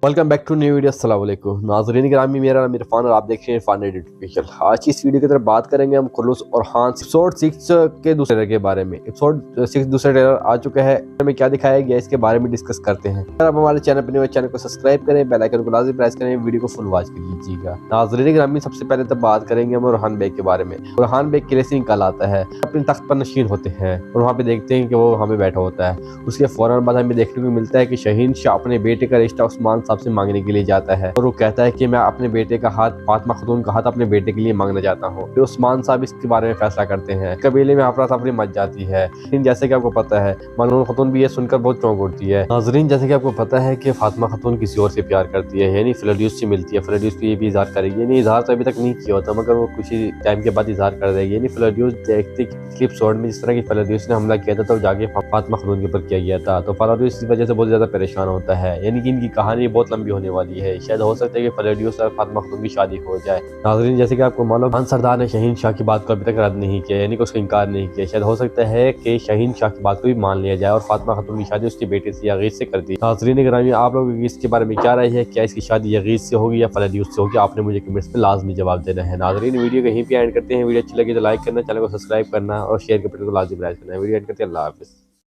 Welcome back to new video. अस्सलाम वालेकुम नाज़रीन ग्रामी, मेरा नाम इरफान और आप देख रहे हैं इरफान एडिट। आज की इस वीडियो की तरफ बात करेंगे हम खुलूस और खान एपिसोड 6 के दूसरे ट्रेलर के बारे में। एपिसोड 6 दूसरा ट्रेलर आ चुका है, हमें क्या दिखाया गया इसके बारे में डिस्कस करते हैं। अगर आप हमारे चैनल पर नए चैनल को सब्सक्राइब करें, बेल आइकन को लाजमी प्रेस करें, वीडियो को फुल वॉच कर लीजिएगा। नाज़रीन ग्रामी, सबसे पहले तो बात करेंगे हम रेहान बेग के बारे में। रेहान बेग किले से निकल आता है, अपने तख्त पर नशीन होते हैं और वहाँ पे देखते हैं कि वो वहाँ पे बैठा होता है। उसके फौरन बाद हमें देखने को मिलता है कि शहीन शाह अपने बेटे का रिश्ता उस्मान साहब से मांगने के लिए जाता है और वो कहता है कि मैं अपने बेटे का हाथ, फातिमा खातून का हाथ अपने बेटे के लिए मांगना चाहता हूँ। फिर उस्मान साहब इसके बारे में फैसला करते हैं। कबीले में अफरा तफरी मच जाती है, लेकिन जैसे कि आपको पता है मनून खातून भी ये सुनकर बहुत चौंक उठती है। नाज़रीन, जैसे कि आपको पता है कि फातिमा खातून किसी और से प्यार करती है, यानी फिलड्यूस से मिलती है। फिलड्यूस को ये भी इजहार करेगी, यानी इजहार तो अभी तक नहीं किया होता मगर वो कुछ ही टाइम के बाद इजहार कर देगी। यानी फिलड्यूस देखते एपिसोड में जिस तरह की फिलड्यूस ने हमला किया था तो जाके फातिमा खातून के ऊपर किया गया था, तो फिलड्यूस इस वजह से बहुत ज्यादा परेशान होता है। यानी कि इनकी कहानी बहुत लंबी होने वाली है। शायद हो सकता है कि फिलड्यूस और फातिमा खातून की शादी हो जाए। नाज़रीन, जैसे कि आपको मालूम, खान सरदार ने शहीन शाह की बात को अभी तक रद्द नहीं किया, यानी कि उसका इनकार नहीं किया। शायद हो सकता है कि शहीन शाह की बात को भी मान लिया जाए और फातिमा खातून की शादी उसके बेटे से यगीज से कर दी। नाज़रीन ग्रामी, आप लोगों की इसके बारे में क्या राय है? क्या इसकी शादी यगीज से होगी या फिलड्यूस से होगी? आपने मुझे कमेंट्स में लाजमी जवाब देना है। नाज़रीन, वीडियो कहीं पे एंड करते हैं। वीडियो अच्छी लगी तो लाइक करना, चैनल को सब्सक्राइब करना और शेयर के बटन को लाजमी प्रेस करना है। वीडियो एंड करते हैं। अल्लाह हाफिज़।